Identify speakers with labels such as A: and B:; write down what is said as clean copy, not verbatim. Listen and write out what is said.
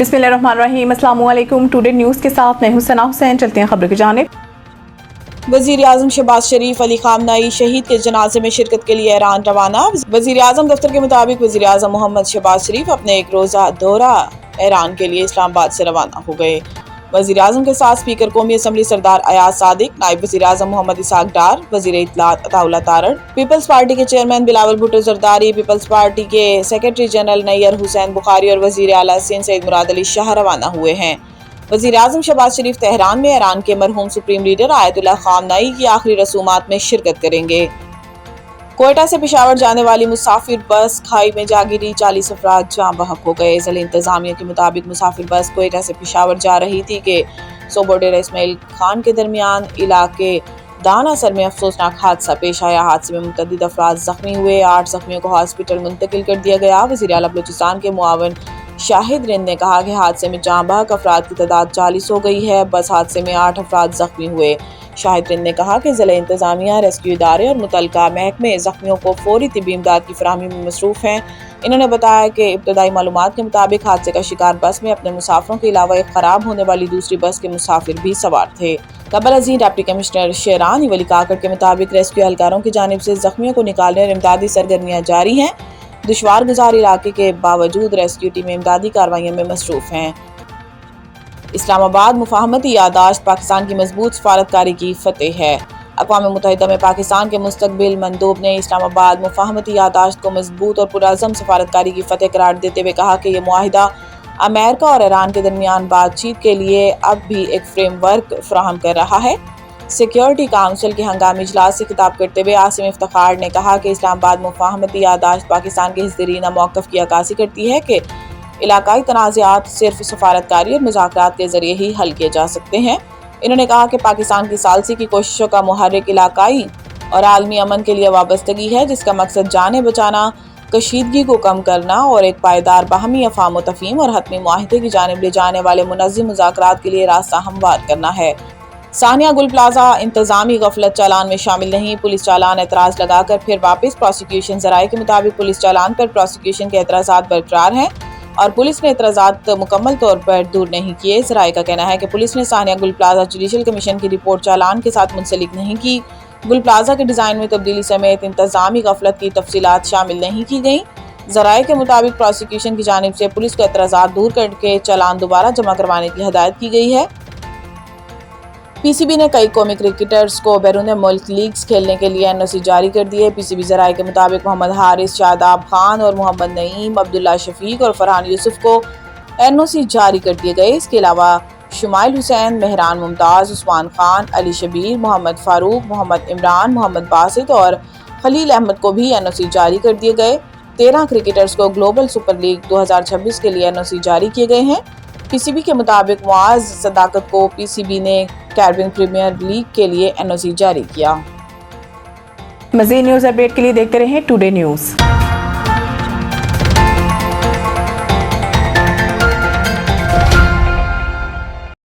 A: बिस्मिल्लाहिर्रहमानिर्रहीम। अस्सलामु अलैकुम। टुडे न्यूज़ के साथ मैं हूं सना हुसैन। चलते हैं खबर की जानिब।
B: वज़ीर आज़म शहबाज शरीफ अली खामनाई शहीद के जनाजे में शिरकत के लिए ईरान रवाना। वज़ीर आज़म दफ्तर के मुताबिक वज़ीर आज़म मोहम्मद शहबाज शरीफ अपने एक रोज़ा दौरा ईरान के लिए इस्लामाबाद से रवाना हो गए। वज़ीर आज़म के साथ स्पीकर कौमी असम्बली सरदार अयाज सादिक, नायब वज़ीर आज़म मोहम्मद इसाक डार, वज़ीर इत्तलात अताउल्लाह तारड़, पीपल्स पार्टी के चेयरमैन बिलावल भुट्टो जरदारी, पीपल्स पार्टी के सेक्रेटरी जनरल नैयर हुसैन बुखारी और वज़ीर आला सिंध सैयद मुराद अली शाह रवाना हुए हैं। वज़ीर आज़म शहबाज शरीफ तेहरान में ईरान के मरहूम सुप्रीम लीडर आयतुल्लाह खामनाई की आखिरी रसूमात में शिरकत करेंगे। कोयटा से पेशावर जाने वाली मुसाफिर बस खाई में जा गिरी, 40 अफराद जाँ बहक हो गए। ज़िला इंतज़ामिया के मुताबिक मुसाफिर बस कोयटा से पेशावर जा रही थी कि सोबोडेरा इस्माइल खान के दरमियान इलाके दानासर में अफसोसनाक हादसा पेश आया। हादसे में मुतअद्दिद अफराद जख्मी हुए। 8 जख्मियों को हॉस्पिटल मुंतकिल कर दिया गया। वज़ीर आला बलूचिस्तान के मुआवन शाहिद रिंद ने कहा कि हादसे में जाँ बहक अफराद की तादाद 40 हो गई है। बस हादसे में 8 अफराद जख्मी हुए। शाहिद रिंद ने कहा कि ज़िला इंतज़ामिया, रेस्क्यू इदारे और मुतल्लिका महकमे जख्मियों को फौरी तिब्बी इमदाद की फराहमी में मसरूफ़ हैं। इन्होंने बताया कि इब्तदाई मालूमात के मुताबिक हादसे का शिकार बस में अपने मुसाफिरों के अलावा एक ख़राब होने वाली दूसरी बस के मुसाफिर भी सवार थे। कबल अज़ीं डिप्टी कमिश्नर शेरान वली काकड़ के मुताबिक रेस्क्यू एहलकारों की जानिब से जख्मियों को निकालने और इमदादी सरगर्मियाँ जारी हैं। दुश्वार गुजार इलाके के बावजूद रेस्क्यू टीमें इमदादी कार्रवाइयों में मसरूफ़ हैं। इस्लामाबाद मुफाहमती यादाश्त पाकिस्तान की मजबूत सफारतकारी की फतेह है। अक़वाम मुत्तहिदा में पाकिस्तान के मुस्तक़बिल मंदूब ने इस्लामाबाद मुफाहमती यादाश्त को मजबूत और पुरअज़म सफारतकारी की फतेह करार देते हुए कहा कि यह मुआहिदा अमेरिका और ईरान के दरमियान बातचीत के लिए अब भी एक फ्रेमवर्क फराहम कर रहा है। सिक्योरिटी काउंसिल के हंगामी इजलास से खिताब करते हुए आसिम इफ्तिखार ने कहा कि इस्लामाबाद मुफाहमती यादाश्त पाकिस्तान के हिज़्ज़रीना मौक़िफ़ की अक्कासी करती है कि इलाकाई तनाज़ात सिर्फ सफारतकारी और मुज़ाकरात के ज़रिए ही हल किए जा सकते हैं। इन्होंने कहा कि पाकिस्तान की सालसी की कोशिशों का मुहर्रिक इलाकाई और आलमी अमन के लिए वाबस्तगी है, जिसका मकसद जाने बचाना, कशीदगी को कम करना और एक पायदार बाहमी अफ़ाम व तफ़हीम और हतमी मुआहिदे की जानिब ले जाने वाले मुनज़्ज़म मुज़ाकरात के लिए रास्ता हमवार करना है। सानिया गुल प्लाजा इंतज़ामी गफलत चालान में शामिल नहीं, पुलिस चालान एतराज़ लगाकर फिर वापस प्रोसिक्यूशन। ज़राए के मुताबिक पुलिस चालान पर प्रोसिक्यूशन के एतराज़ात बरकरार हैं और पुलिस ने एतराज़ात मुकम्मल तौर पर दूर नहीं किए। ज़राए का कहना है कि पुलिस ने सानिया गुल प्लाजा जुडिशल कमीशन की रिपोर्ट चालान के साथ मुंसलिक नहीं की। गुल प्लाजा के डिज़ाइन में तब्दीली समेत इंतज़ामी गफलत की तफसीलात शामिल नहीं की गई। ज़राए के मुताबिक प्रोसिक्यूशन की जानिब से पुलिस को एतराज़ात दूर करके चालान दोबारा जमा करवाने की हदायत की गई है। पीसीबी ने कई कौमी क्रिकेटर्स को बैरून मुल्क लीग्स खेलने के लिए एनओसी जारी कर दिए। पीसीबी ज़राए के मुताबिक मोहम्मद हारिस, शादाब खान और मोहम्मद नईम, अब्दुल्ला शफीक और फरहान यूसुफ को एनओसी जारी कर दिए गए। इसके अलावा शुमाइल हुसैन, मेहरान मुमताज़, उस्मान खान, अली शबीर, मोहम्मद फारूक, मोहम्मद इमरान, मोहम्मद बासित और खलील अहमद को भी एनओसी जारी कर दिए गए। 13 क्रिकेटर्स को ग्लोबल सुपर लीग 2026 के लिए एनओसी जारी किए गए हैं। पीसीबी के मुताबिक मुआज़ सदाकत को पीसीबी ने कैरिबियन प्रीमियर लीग के लिए एनओसी जारी किया।
A: मज़ीद न्यूज़ अपडेट के लिए देखते रहें टुडे न्यूज़।